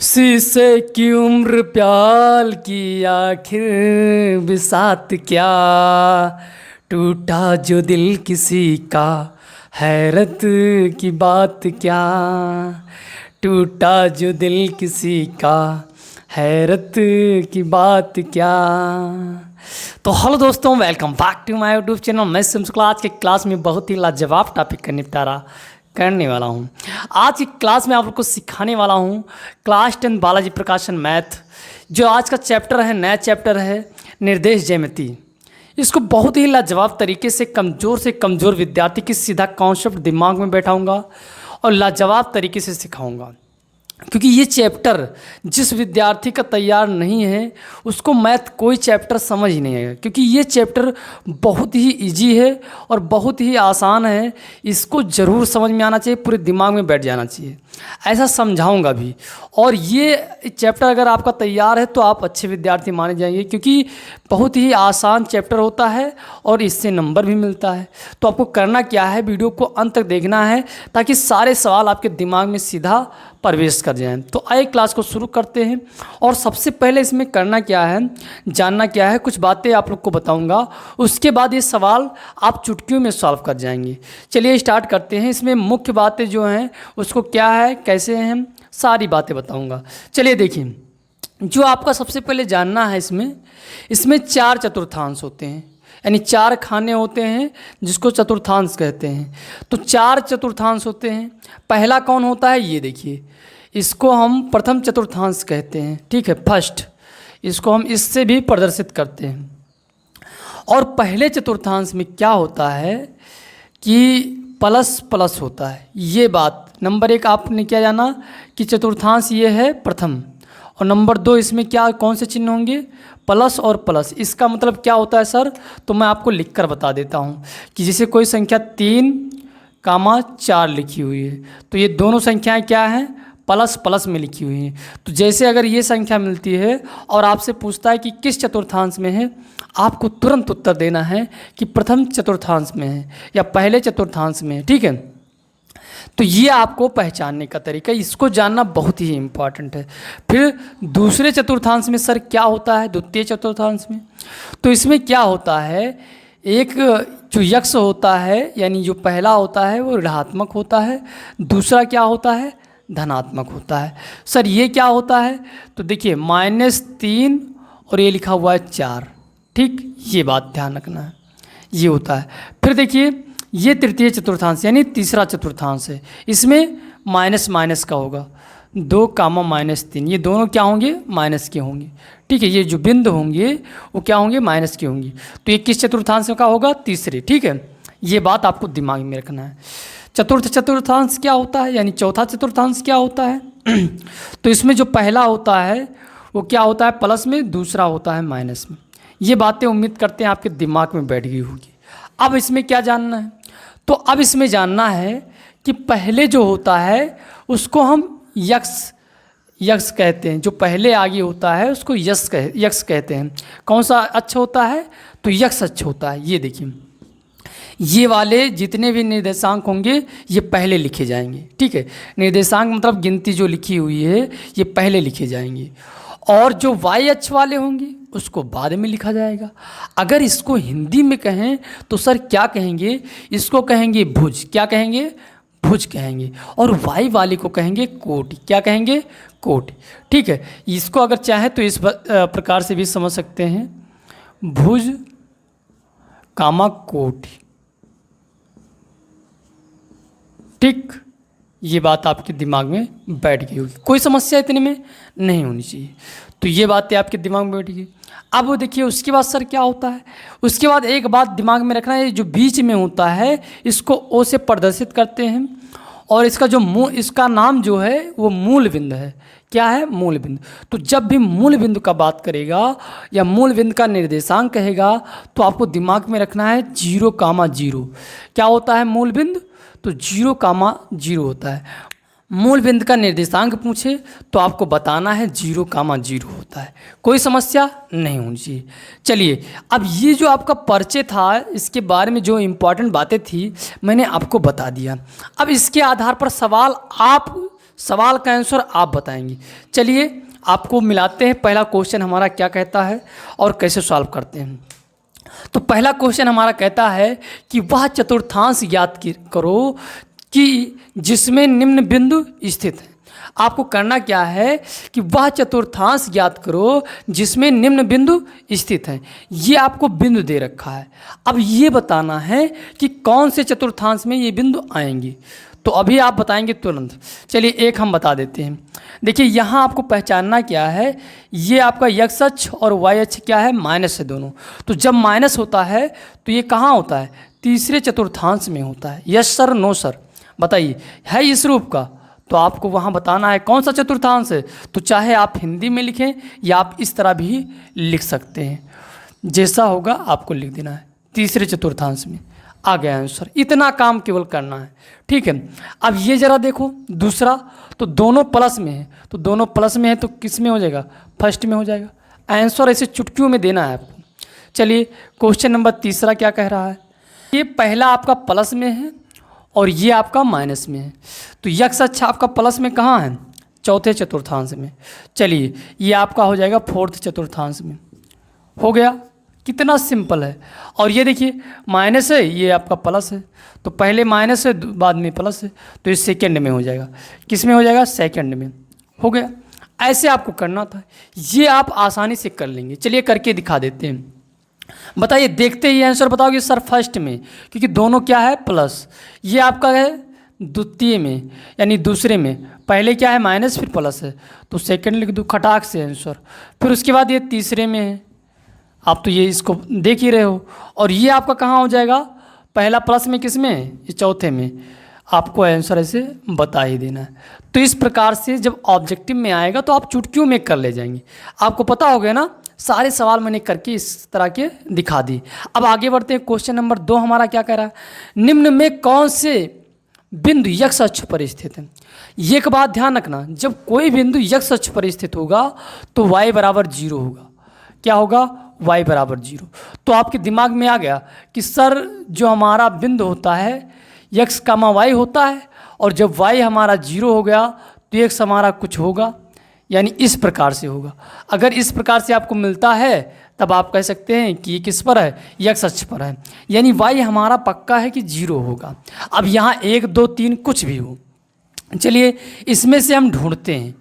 शीशे की उम्र प्याल की आखिर बिसात क्या, टूटा जो दिल किसी का हैरत की बात क्या, टूटा जो दिल किसी का हैरत की बात क्या। तो हेलो दोस्तों, welcome back to my YouTube channel. मैं सिमसुकला आज के क्लास में बहुत ही लाजवाब टॉपिक का निपटारा करने वाला हूँ। आज की क्लास में आप लोग को सिखाने वाला हूँ क्लास 10 बालाजी प्रकाशन मैथ। जो आज का चैप्टर है, नया चैप्टर है निर्देश ज्यामिति। इसको बहुत ही लाजवाब तरीके से कमज़ोर विद्यार्थी की सीधा कॉन्सेप्ट दिमाग में बैठाऊंगा और लाजवाब तरीके से सिखाऊंगा। क्योंकि ये चैप्टर जिस विद्यार्थी का तैयार नहीं है उसको मैथ कोई चैप्टर समझ ही नहीं आएगा। क्योंकि ये चैप्टर बहुत ही इजी है और बहुत ही आसान है। इसको ज़रूर समझ में आना चाहिए, पूरे दिमाग में बैठ जाना चाहिए। ऐसा समझाऊंगा भी। और ये चैप्टर अगर आपका तैयार है तो आप अच्छे विद्यार्थी माने जाएंगे, क्योंकि बहुत ही आसान चैप्टर होता है और इससे नंबर भी मिलता है। तो आपको करना क्या है, वीडियो को अंत तक देखना है ताकि सारे सवाल आपके दिमाग में सीधा प्रवेश कर जाएं। तो आइए क्लास को शुरू करते हैं। और सबसे पहले इसमें करना क्या है, जानना क्या है, कुछ बातें आप लोग को बताऊंगा। उसके बाद ये सवाल आप चुटकियों में सॉल्व कर जाएंगे। चलिए स्टार्ट करते हैं। इसमें मुख्य बातें जो हैं उसको क्या है, कैसे हैं, सारी बातें बताऊंगा। चलिए देखिए, जो आपका सबसे पहले जानना है, इसमें 4 चतुर्थांश होते हैं, यानी 4 खाने होते हैं जिसको चतुर्थांश कहते हैं। तो 4 चतुर्थांश होते हैं। पहला कौन होता है, ये देखिए, इसको हम प्रथम चतुर्थांश कहते हैं। ठीक है, फर्स्ट। इसको हम इससे भी प्रदर्शित करते हैं। और पहले चतुर्थांश में क्या होता है कि प्लस प्लस होता है। ये बात नंबर 1 आपने क्या जाना कि चतुर्थांश ये है प्रथम, और नंबर 2 इसमें क्या कौन से चिन्ह होंगे, प्लस और प्लस। इसका मतलब क्या होता है सर, तो मैं आपको लिखकर बता देता हूँ कि जैसे कोई संख्या 3,4 लिखी हुई है तो ये दोनों संख्याएं क्या हैं, प्लस प्लस में लिखी हुई हैं। तो जैसे अगर ये संख्या मिलती है और आपसे पूछता है कि किस चतुर्थांश में है, आपको तुरंत उत्तर देना है कि प्रथम चतुर्थांश में है या पहले चतुर्थांश में है। ठीक है, तो ये आपको पहचानने का तरीका, इसको जानना बहुत ही इम्पॉर्टेंट है। फिर दूसरे चतुर्थांश में सर क्या होता है, द्वितीय चतुर्थांश में, तो इसमें क्या होता है, एक जो यक्ष होता है यानी जो पहला होता है वो ऋणात्मक होता है, दूसरा क्या होता है, धनात्मक होता है। सर ये क्या होता है, तो देखिए -3 और ये लिखा हुआ है 4। ठीक, ये बात ध्यान रखना है, ये होता है। फिर देखिए ये तृतीय चतुर्थांश यानी तीसरा चतुर्थांश है। इसमें माइनस माइनस का होगा, 2, -3, ये दोनों क्या होंगे, माइनस के होंगे। ठीक है, ये जो बिंदु होंगे वो क्या होंगे, माइनस के होंगे। तो ये किस चतुर्थांश का होगा, तीसरे। ठीक है, ये बात आपको दिमाग में रखना है। चतुर्थ चतुर्थांश क्या होता है, यानी चौथा चतुर्थांश क्या होता है तो इसमें जो पहला होता है वो क्या होता है, प्लस में, दूसरा होता है माइनस में। ये बातें उम्मीद करते हैं आपके दिमाग में बैठ गई होगी। अब इसमें क्या जानना है, तो अब इसमें जानना है कि पहले जो होता है उसको हम यक्ष कहते हैं। जो पहले आगे होता है उसको यक्ष कहते हैं। कौन सा अच्छा होता है, तो यक्ष अच्छा होता है। ये देखिए, ये वाले जितने भी निर्देशांक होंगे ये पहले लिखे जाएंगे। ठीक है, निर्देशांक मतलब गिनती जो लिखी हुई है ये पहले लिखे जाएंगे, और जो वाई अक्ष वाले होंगे उसको बाद में लिखा जाएगा। अगर इसको हिंदी में कहें तो सर क्या कहेंगे, इसको कहेंगे भुज। क्या कहेंगे, भुज कहेंगे। और वाई वाले को कहेंगे कोटि। क्या कहेंगे, कोटि। ठीक है, इसको अगर चाहे तो इस प्रकार से भी समझ सकते हैं, भुज कामा कोटि। ठीक, ये बात आपके दिमाग में बैठ गई होगी, कोई समस्या इतने में नहीं होनी चाहिए। तो ये बातें आपके दिमाग में बैठ गई। अब वो देखिए उसके बाद सर क्या होता है, उसके बाद एक बात दिमाग में रखना है, जो बीच में होता है इसको ओ से प्रदर्शित करते हैं, और इसका जो इसका नाम जो है वो मूल बिंदु है। क्या है, मूल बिंदु। तो जब भी मूल बिंदु का बात करेगा या मूल बिंदु का निर्देशांक कहेगा तो आपको दिमाग में रखना है 0,0। क्या होता है मूल बिंदु, तो 0,0 होता है। मूल बिंदु का निर्देशांक पूछे तो आपको बताना है 0,0 होता है। कोई समस्या नहीं होनी चाहिए। चलिए, अब ये जो आपका परिचय था इसके बारे में जो इम्पोर्टेंट बातें थी मैंने आपको बता दिया। अब इसके आधार पर सवाल आप सवाल का आंसर आप बताएंगे। चलिए आपको मिलाते हैं पहला क्वेश्चन हमारा क्या कहता है और कैसे सॉल्व करते हैं। तो पहला क्वेश्चन हमारा कहता है कि वह चतुर्थांश ज्ञात करो कि जिसमें निम्न बिंदु स्थित है। आपको करना क्या है कि वह चतुर्थांश ज्ञात करो जिसमें निम्न बिंदु स्थित हैं। ये आपको बिंदु दे रखा है, अब ये बताना है कि कौन से चतुर्थांश में ये बिंदु आएंगे। तो अभी आप बताएंगे तुरंत। चलिए एक हम बता देते हैं। देखिए यहाँ आपको पहचानना क्या है, ये आपका x अक्ष और y अक्ष क्या है, माइनस है दोनों। तो जब माइनस होता है तो ये कहाँ होता है, तीसरे चतुर्थांश में होता है। यस सर, नो सर, बताइए है इस रूप का। तो आपको वहाँ बताना है कौन सा चतुर्थांश है। तो चाहे आप हिंदी में लिखें या आप इस तरह भी लिख सकते हैं, जैसा होगा आपको लिख देना है। तीसरे चतुर्थांश में आ गया आंसर, इतना काम केवल करना है, ठीक है। अब ये जरा देखो दूसरा, तो दोनों प्लस में है, तो दोनों प्लस में है तो किस में हो जाएगा, फर्स्ट में हो जाएगा। आंसर ऐसे चुटकियों में देना है आपको। चलिए क्वेश्चन नंबर तीसरा क्या कह रहा है, ये पहला आपका प्लस में है और ये आपका माइनस में है। तो यक्स अक्ष आपका प्लस में कहाँ है, चौथे चतुर्थांश में। चलिए ये आपका हो जाएगा फोर्थ चतुर्थांश में। हो गया, कितना सिंपल है। और ये देखिए माइनस है, ये आपका प्लस है, तो पहले माइनस है बाद में प्लस है, तो ये सेकंड में हो जाएगा। किस में हो जाएगा, सेकंड में। हो गया, ऐसे आपको करना था, ये आप आसानी से कर लेंगे। चलिए करके दिखा देते हैं। बताइए, देखते ही आंसर बताओगे सर फर्स्ट में, क्योंकि दोनों क्या है प्लस। ये आपका है द्वितीय में यानी दूसरे में, पहले क्या है माइनस फिर प्लस है, तो सेकंड लिख दो खटाक से आंसर। फिर उसके बाद ये तीसरे में है, आप तो ये इसको देख ही रहे हो। और ये आपका कहाँ हो जाएगा, पहला प्लस में किस में, ये चौथे में। आपको आंसर ऐसे बता ही देना है। तो इस प्रकार से जब ऑब्जेक्टिव में आएगा तो आप चुटकियों में कर ले जाएंगे। आपको पता हो गया ना, सारे सवाल मैंने करके इस तरह के दिखा दी। अब आगे बढ़ते हैं। क्वेश्चन नंबर 2 हमारा क्या कह रहा है, निम्न में कौन से बिंदु x अक्ष पर स्थित है। ये एक बात ध्यान रखना, जब कोई बिंदु x अक्ष पर स्थित होगा तो y बराबर 0 होगा। क्या होगा, y बराबर 0। तो आपके दिमाग में आ गया कि सर जो हमारा बिंदु होता है x कामा y होता है, और जब y हमारा 0 हो गया तो x हमारा कुछ होगा, यानी इस प्रकार से होगा। अगर इस प्रकार से आपको मिलता है तब आप कह सकते हैं कि ये किस पर है, x अक्ष पर है, यानी y हमारा पक्का है कि 0 होगा। अब यहाँ 1 2 3 कुछ भी हो, चलिए इसमें से हम ढूंढते हैं।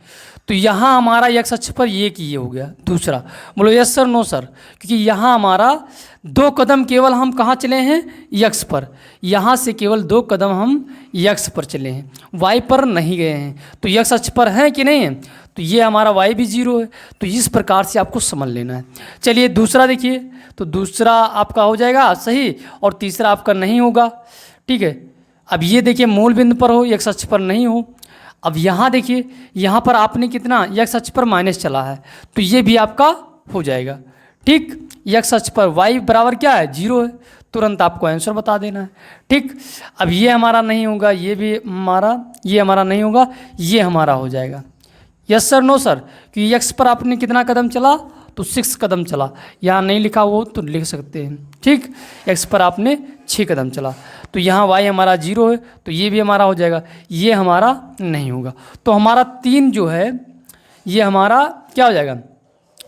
तो यहाँ हमारा x अक्ष पर ये कि ये हो गया दूसरा। बोलो यस सर, नो सर, क्योंकि यहाँ हमारा 2 कदम केवल हम कहाँ चले हैं, x पर। यहाँ से केवल 2 कदम हम x पर चले हैं, y पर नहीं गए हैं। तो x अक्ष पर है कि नहीं है, तो ये हमारा y भी 0 है। तो इस प्रकार से आपको समझ लेना है। चलिए दूसरा देखिए, तो दूसरा आपका हो जाएगा सही और तीसरा आपका नहीं होगा, ठीक है। अब ये देखिए मूल बिंदु पर हो, x अक्ष पर नहीं हो। अब यहाँ देखिए, यहाँ पर आपने कितना x अक्ष पर माइनस चला है, तो ये भी आपका हो जाएगा, ठीक। x अक्ष पर y बराबर क्या है, 0 है, तुरंत आपको आंसर बता देना है, ठीक। अब ये हमारा नहीं होगा, ये भी हमारा, ये हमारा नहीं होगा, ये हमारा हो जाएगा। यस सर, नो सर, कि x पर आपने कितना कदम चला, तो 6 कदम चला। यहाँ नहीं लिखा हो तो लिख सकते हैं, ठीक। x पर आपने 6 कदम चला, तो यहाँ y हमारा 0 है, तो ये भी हमारा हो जाएगा, ये हमारा नहीं होगा। तो हमारा 3 जो है ये हमारा क्या हो जाएगा,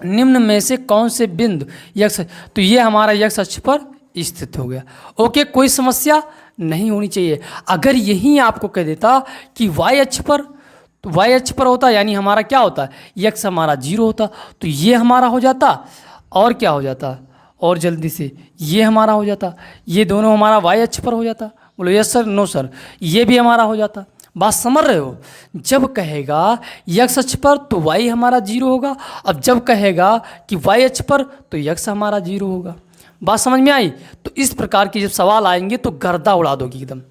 निम्न में से कौन से बिंदु x, तो ये हमारा x अक्ष पर स्थित हो गया। ओके, कोई समस्या नहीं होनी चाहिए। अगर यही आपको कह देता कि y अक्ष पर, तो y अक्ष पर होता यानी हमारा क्या होता, x हमारा 0 होता, तो ये हमारा हो जाता, और क्या हो जाता, और जल्दी से ये हमारा हो जाता, ये दोनों हमारा y अक्ष पर हो जाता। बोलो यस सर, नो सर, ये भी हमारा हो जाता। बात समझ रहे हो, जब कहेगा x अक्ष पर तो y हमारा 0 होगा, अब जब कहेगा कि y अक्ष पर तो x हमारा 0 होगा। बात समझ में आई। तो इस प्रकार के जब सवाल आएंगे तो गर्दा उड़ा दोगी एकदम,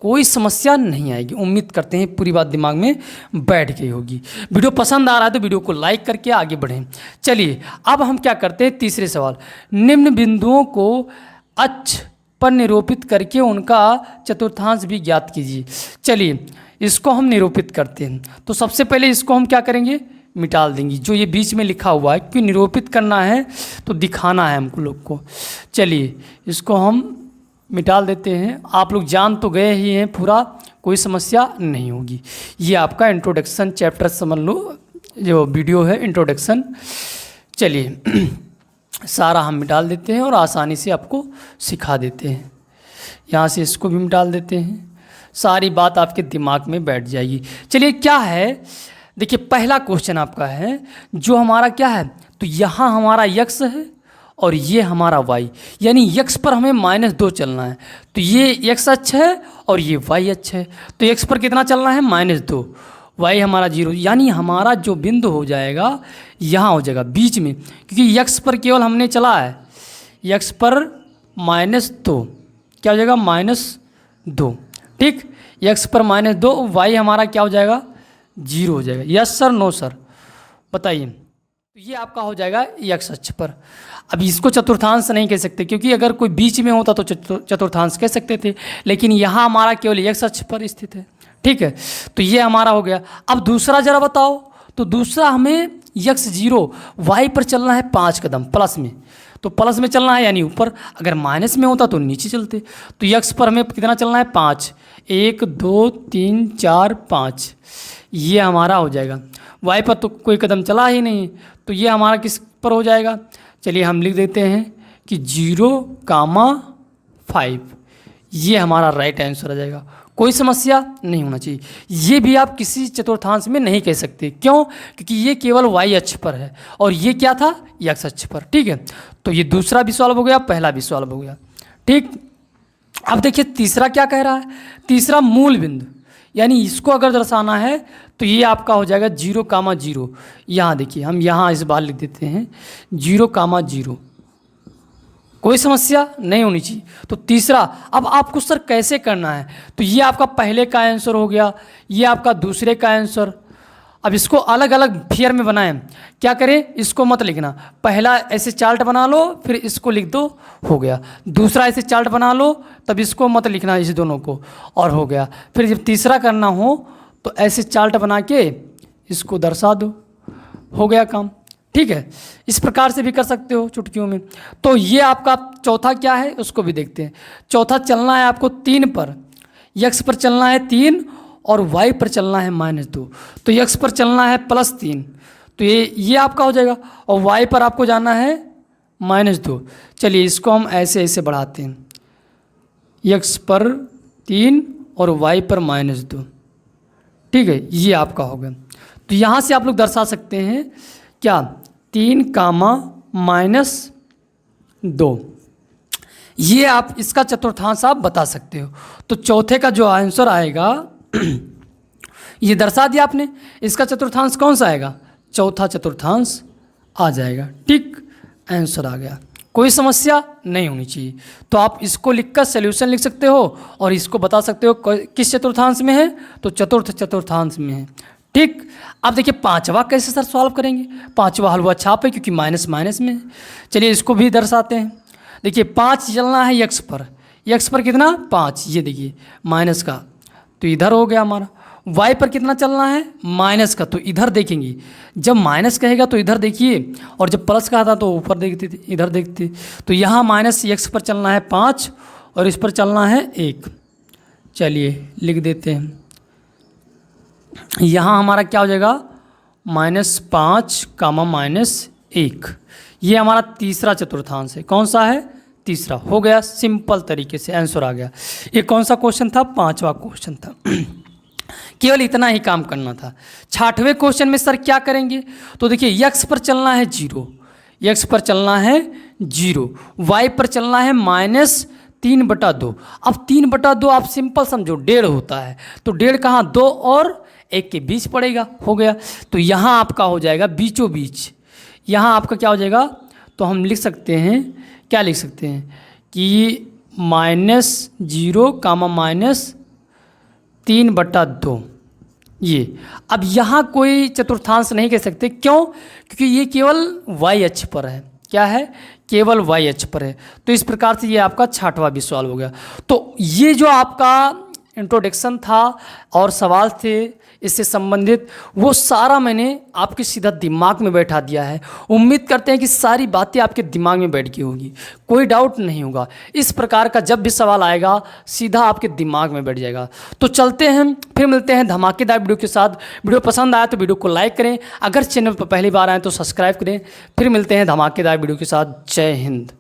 कोई समस्या नहीं आएगी। उम्मीद करते हैं पूरी बात दिमाग में बैठ गई होगी। वीडियो पसंद आ रहा है तो वीडियो को लाइक करके आगे बढ़ें। चलिए अब हम क्या करते हैं, तीसरे सवाल, निम्न बिंदुओं को अक्ष पर निरूपित करके उनका चतुर्थांश भी ज्ञात कीजिए। चलिए इसको हम निरूपित करते हैं। तो सबसे पहले इसको हम क्या करेंगे, मिटा देंगे, जो ये बीच में लिखा हुआ है, क्योंकि निरूपित करना है तो दिखाना है हमको लोग को। चलिए इसको हम मिटा देते हैं। आप लोग जान तो गए ही हैं पूरा, कोई समस्या नहीं होगी। ये आपका इंट्रोडक्शन चैप्टर समझ लो, जो वीडियो है इंट्रोडक्शन। चलिए सारा हम मिटा देते हैं और आसानी से आपको सिखा देते हैं। यहाँ से इसको भी मिटा देते हैं, सारी बात आपके दिमाग में बैठ जाएगी। चलिए क्या है, देखिए पहला क्वेश्चन आपका है जो हमारा क्या है, तो यहाँ हमारा यक्स है और ये हमारा वाई, यानी यक्स पर हमें -2 चलना है। तो ये यक्स अक्ष है और ये वाई अक्ष है। तो यक्स पर कितना चलना है, -2, वाई हमारा 0, यानी हमारा जो बिंदु हो जाएगा यहाँ हो जाएगा बीच में, क्योंकि यक्स पर केवल हमने चला है, यक्स पर -2 क्या हो जाएगा, -2, ठीक। यक्स पर -2, वाई हमारा क्या हो जाएगा, 0 हो जाएगा। यस सर, नो सर, बताइए। तो ये आपका हो जाएगा यक्स अक्ष पर। अब इसको चतुर्थांश नहीं कह सकते, क्योंकि अगर कोई बीच में होता तो चतुर्थांश कह सकते थे, लेकिन यहाँ हमारा केवल यक्स अक्ष पर स्थित है, ठीक है। तो ये हमारा हो गया। अब दूसरा जरा बताओ, तो दूसरा हमें यक्स 0, वाई पर चलना है 5 कदम प्लस में, तो प्लस में चलना है यानी ऊपर, अगर माइनस में होता तो नीचे चलते। तो यक्स पर हमें कितना चलना है, 5, 1 2 3 4 5, ये हमारा हो जाएगा। वाई पर तो कोई कदम चला ही नहीं, तो ये हमारा किस पर हो जाएगा, चलिए हम लिख देते हैं कि 0,5, ये हमारा राइट आंसर आ जाएगा। कोई समस्या नहीं होना चाहिए। ये भी आप किसी चतुर्थांश में नहीं कह सकते, क्यों, क्योंकि ये केवल वाई अक्ष पर है और ये क्या था, यक्स अक्ष पर, ठीक है। तो ये दूसरा भी सॉल्व हो गया, पहला भी सॉल्व हो गया, ठीक। अब देखिए तीसरा क्या कह रहा है, तीसरा मूल बिंदु, यानी इसको अगर दर्शाना है तो ये आपका हो जाएगा 0,0। यहाँ देखिए हम यहाँ इस बार लिख देते हैं 0,0, कोई समस्या नहीं होनी चाहिए। तो तीसरा, अब आपको सर कैसे करना है, तो ये आपका पहले का आंसर हो गया, ये आपका दूसरे का आंसर। अब इसको अलग अलग फियर में बनाएं, क्या करें, इसको मत लिखना, पहला ऐसे चार्ट बना लो फिर इसको लिख दो, हो गया। दूसरा ऐसे चार्ट बना लो, तब इसको मत लिखना, इस दोनों को, और हो गया। फिर जब तीसरा करना हो तो ऐसे चार्ट बना के इसको दर्शा दो, हो गया काम, ठीक है। इस प्रकार से भी कर सकते हो चुटकियों में। तो ये आपका चौथा क्या है उसको भी देखते हैं। चौथा चलना है आपको 3 पर, यक्स पर चलना है 3 और वाई पर चलना है -2। तो यक्स पर चलना है +3, तो ये आपका हो जाएगा, और वाई पर आपको जाना है -2। चलिए इसको हम ऐसे ऐसे बढ़ाते हैं, यक्स पर 3 और वाई पर -2, ठीक है, ये आपका हो गया। तो यहाँ से आप लोग दर्शा सकते हैं क्या, 3,-2, ये आप इसका चतुर्थांश आप बता सकते हो। तो चौथे का जो आंसर आएगा ये दर्शा दिया आपने, इसका चतुर्थांश कौन सा आएगा, चौथा चतुर्थांश आ जाएगा, ठीक, आंसर आ गया। कोई समस्या नहीं होनी चाहिए। तो आप इसको लिखकर सॉल्यूशन लिख सकते हो और इसको बता सकते हो किस चतुर्थांश में है, तो चतुर्थ चतुर्थांश में है, ठीक। अब देखिए पांचवा कैसे सर सॉल्व करेंगे, पांचवा हलवा छाप है क्योंकि माइनस माइनस में है। चलिए इसको भी दर्शाते हैं। देखिए 5 चलना है यक्स पर, यक्स पर कितना 5, ये देखिए माइनस का, तो इधर हो गया हमारा। वाई पर कितना चलना है माइनस का, तो इधर देखेंगे, जब माइनस कहेगा तो इधर देखिए, और जब प्लस कहा था तो ऊपर देखते थे, इधर देखते। तो यहाँ माइनस यक्स पर चलना है 5 और इस पर चलना है 1। चलिए लिख देते हैं, यहाँ हमारा क्या हो जाएगा -5, -1, ये हमारा तीसरा चतुर्थांश है। कौन सा है, तीसरा, हो गया। सिंपल तरीके से आंसर आ गया। ये कौन सा क्वेश्चन था, पांचवा क्वेश्चन था। केवल इतना ही काम करना था। छठवें क्वेश्चन में सर क्या करेंगे, तो देखिए यक्स पर चलना है 0, यक्स पर चलना है 0, वाई पर चलना है -3/2। अब 3/2 आप सिंपल समझो 1.5 होता है, तो 1.5 कहाँ, 2 और 1 के बीच पड़ेगा, हो गया। तो यहाँ आपका हो जाएगा बीचों बीच, यहाँ आपका क्या हो जाएगा, तो हम लिख सकते हैं, क्या लिख सकते हैं कि -0, -3/2, ये। अब यहाँ कोई चतुर्थांश नहीं कह सकते, क्यों, क्योंकि ये केवल वाई अक्ष पर है। क्या है, केवल वाई अक्ष पर है। तो इस प्रकार से ये आपका छठवां भी सॉल्व हो गया। तो ये जो आपका इंट्रोडक्शन था और सवाल थे, इससे संबंधित वो सारा मैंने आपके सीधा दिमाग में बैठा दिया है। उम्मीद करते हैं कि सारी बातें आपके दिमाग में बैठ गई होगी, कोई डाउट नहीं होगा। इस प्रकार का जब भी सवाल आएगा सीधा आपके दिमाग में बैठ जाएगा। तो चलते हैं, फिर मिलते हैं धमाकेदार वीडियो के साथ। वीडियो पसंद आया तो वीडियो को लाइक करें, अगर चैनल पर पहली बार आए तो सब्सक्राइब करें। फिर मिलते हैं धमाकेदार वीडियो के साथ। जय हिंद।